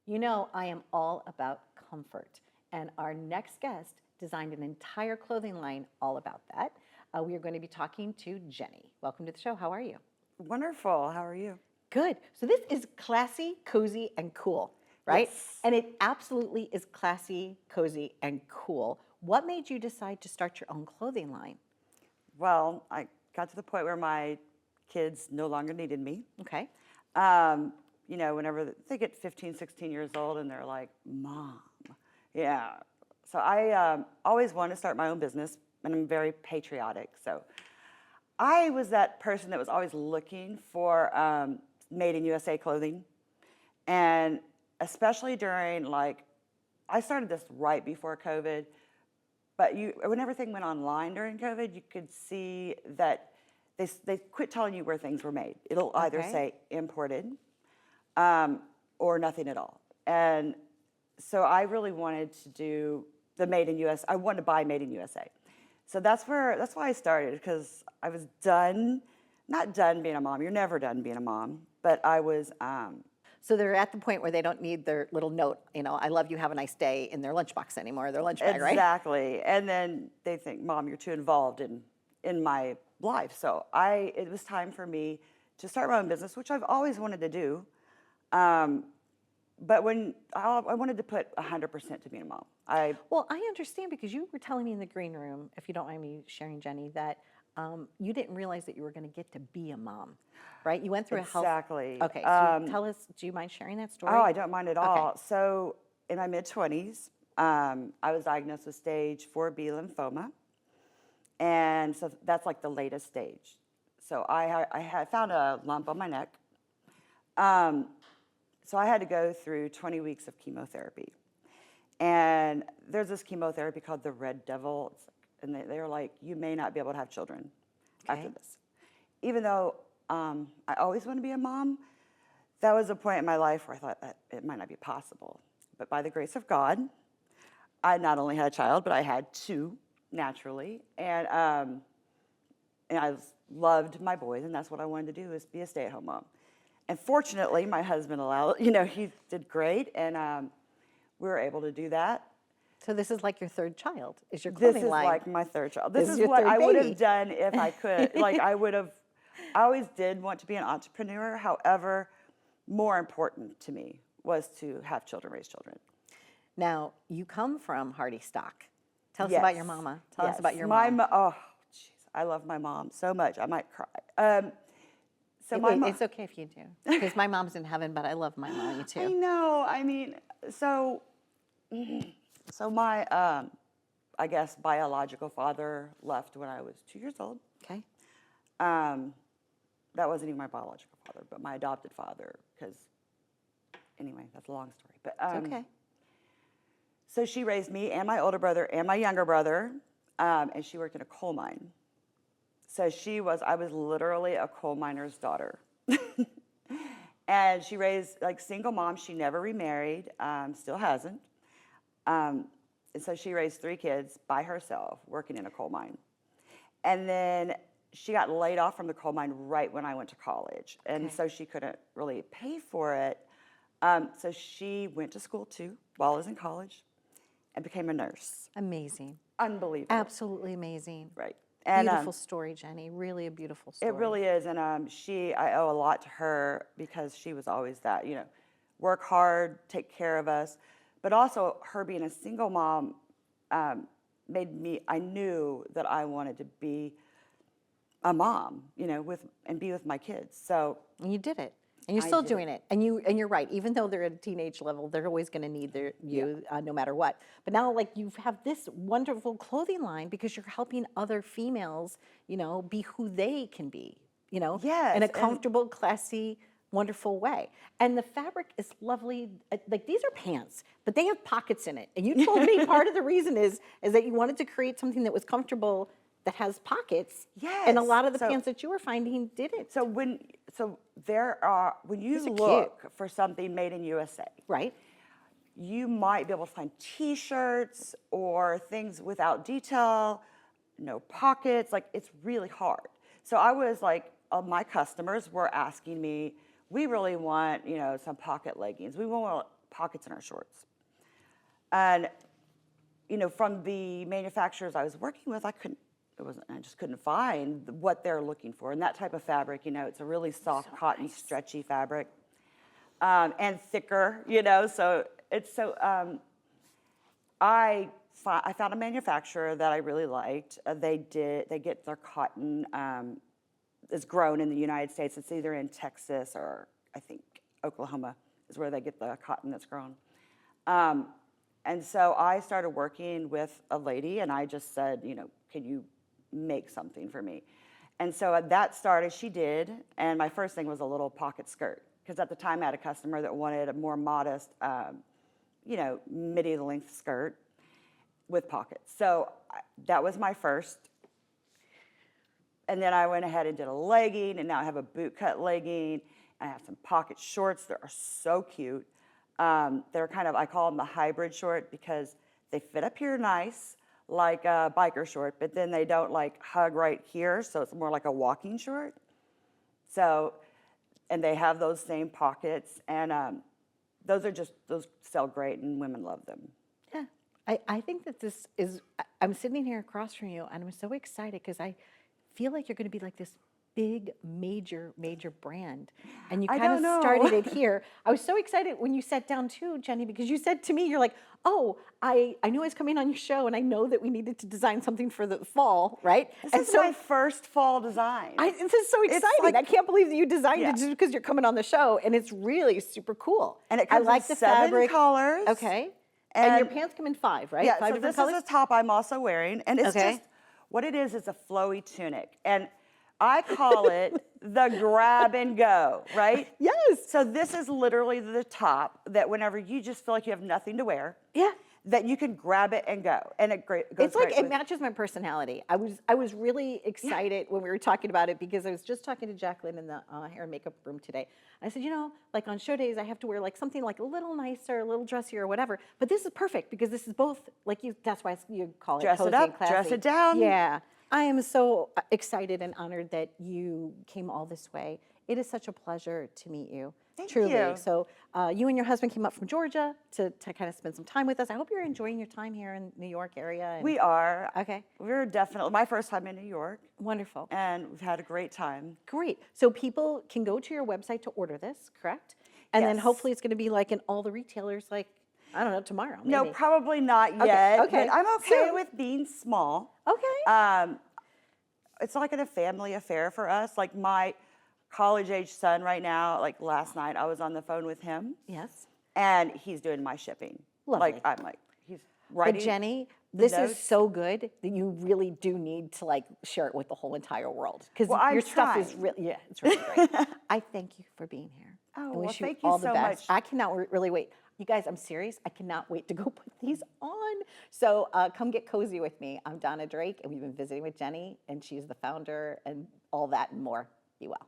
You know, I am all about comfort, and our next guest designed an entire clothing line all about that. We are going to be talking to Jenny. Welcome to the show. How are you? Wonderful. How are you? Good. So this is classy, cozy, and cool, right? Yes. And it absolutely is classy, cozy, and cool. What made you decide to start your own clothing line? Well, I got to the point where my kids no longer needed me. Okay. Whenever they get 15, 16 years old and they're like, Mom. Yeah. So I always wanted to start my own business, and I'm very patriotic. So I was that person that was always looking for made in USA clothing. And especially during, I started this right before COVID. But when everything went online during COVID, you could see that they quit telling you where things were made. It'll either Okay. say imported or nothing at all. And so I really wanted to do the Made in US. I wanted to buy Made in USA. So that's why I started, because I was not done being a mom. You're never done being a mom. But I was. So they're at the point where they don't need their little note, I love you, have a nice day, in their lunchbox anymore, their lunch bag, right? Exactly. And then they think, Mom, you're too involved in my life. So it was time for me to start my own business, which I've always wanted to do. But when I wanted to put 100% to being a mom. Well, I understand, because you were telling me in the green room, if you don't mind me sharing, Jenny, that you didn't realize that you were going to get to be a mom, right? You went through a health. Exactly. Okay, so tell us, do you mind sharing that story? Oh, I don't mind at all. Okay. So in my mid-20s, I was diagnosed with stage 4B lymphoma. And so that's like the latest stage. So I had found a lump on my neck. So I had to go through 20 weeks of chemotherapy. And there's this chemotherapy called the Red Devil. And they're like, you may not be able to have children after this. Even though I always want to be a mom, that was a point in my life where I thought that it might not be possible. But by the grace of God, I not only had a child, but I had two naturally. And I loved my boys, and that's what I wanted to do, is be a stay-at-home mom. And fortunately, my husband allowed, he did great, and we were able to do that. So this is like your third child, is your This clothing is line. like my third child. This This is is your what third I would baby. have done if I could. I always did want to be an entrepreneur. However, more important to me was to have children, raise children. Now, you come from Hardy stock. Tell us Yes. about your mama. Tell us Yes. about your mom. Oh, jeez, I love my mom so much. I might cry. It's okay if you do, because my mom's in heaven, but I love my mommy too. I know. I mean, so my, I guess, biological father left when I was 2 years old. Okay. That wasn't even my biological father, but my adopted father, because, anyway, that's a long story. But It's okay. So she raised me and my older brother and my younger brother, and she worked in a coal mine. So I was literally a coal miner's daughter. And she raised, single mom. She never remarried, still hasn't. And so she raised 3 kids by herself, working in a coal mine. And then she got laid off from the coal mine right when I went to college. And so she couldn't really pay for it. So she went to school too while I was in college and became a nurse. Amazing. Unbelievable. Absolutely amazing. Right. And, Beautiful story, Jenny. Really a beautiful story. It really is. And I owe a lot to her, because she was always that, work hard, take care of us. But also her being a single mom I knew that I wanted to be a mom, and be with my kids. So. And you did it. And you're still doing it. And you're right. Even though they're at a teenage level, they're always going to need you no matter what. But now, you have this wonderful clothing line because you're helping other females, be who they can be, Yes, in a comfortable, classy, wonderful way. And the fabric is lovely. These are pants, but they have pockets in it. And you told me part of the reason is that you wanted to create something that was comfortable, that has pockets. Yes. And a lot of the pants that you were finding didn't. So when you These are look for something made in USA, right? You might be able to find T-shirts or things without detail, no pockets. It's really hard. So I was my customers were asking me, we really want, some pocket leggings. We want pockets in our shorts. And, you know, from the manufacturers I was working with, I just couldn't find what they're looking for. And that type of fabric, you know, it's a really soft, cotton, stretchy fabric, and thicker, you know, so it's so, I found a manufacturer that I really liked. They get their cotton, is grown in the United States. It's either in Texas or I think Oklahoma is where they get the cotton that's grown. And so I started working with a lady, and I just said, you know, can you make something for me? And so that started, she did, and my first thing was a little pocket skirt, because at the time I had a customer that wanted a more modest, you know, midi-length skirt with pockets. So that was my first. And then I went ahead and did a legging, and now I have a boot cut legging. I have some pocket shorts that are so cute. They're kind of, I call them the hybrid short because they fit up here nice, like a biker short, but then they don't like hug right here, so it's more like a walking short. So, and they have those same pockets, and those sell great, and women love them. Yeah, I think that this is, I'm sitting here across from you, and I'm so excited because I feel like you're going to be like this big, major brand. And you kind of started it here. I was so excited when you sat down too, Jenny, because you said to me, you're like, oh, I knew I was coming on your show, and I know that we needed to design something for the fall, right? This is my first fall design. This is so exciting. Like, I can't believe that you designed it just because you're coming on the show, and it's really super cool. And it comes I like in the 7 fabric. colors. Okay. And your pants come in 5, right? Yeah, 5 so different this colors? is a top I'm also wearing, and it's just, what it is a flowy tunic. And I call it the grab and go, right? Yes. So this is literally the top that whenever you just feel like you have nothing to wear, that you can grab it and go, and it goes. It's like it matches my personality. I was really excited when we were talking about it because I was just talking to Jacqueline in the hair and makeup room today. I said, you know, like on show days, I have to wear like something like a little nicer, a little dressier, or whatever. But this is perfect because this is both like you. That's why you call it dress cozy it up, and classy. dress it down. Yeah, I am so excited and honored that you came all this way. It is such a pleasure to meet you. Thank Truly. you. So you and your husband came up from Georgia to kind of spend some time with us. I hope you're enjoying your time here in New York area. And We are. Okay. We're definitely, my first time in New York. Wonderful. And we've had a great time. Great. So people can go to your website to order this, correct? And then Yes. hopefully it's going to be like in all the retailers, like, I don't know, tomorrow. Maybe. No, probably not yet. Okay. But I'm okay Soon. with being small. Okay. It's like a family affair for us. Like my college-age son right now, like last night, I was on the phone with him. Yes. And he's doing my shipping. Lovely. Like, I'm like, he's writing. But Jenny, this is notes. so good that you really do need to like share it with the whole entire world. Because Well, I'm your stuff is trying. really, it's really great. I thank you for being here. Oh, I well, wish you thank you all the so best. much. I cannot really wait. You guys, I'm serious. I cannot wait to go put these on. So come get cozy with me. I'm Donna Drake, and we've been visiting with Jenny, and she's the founder and all that and more. Be well.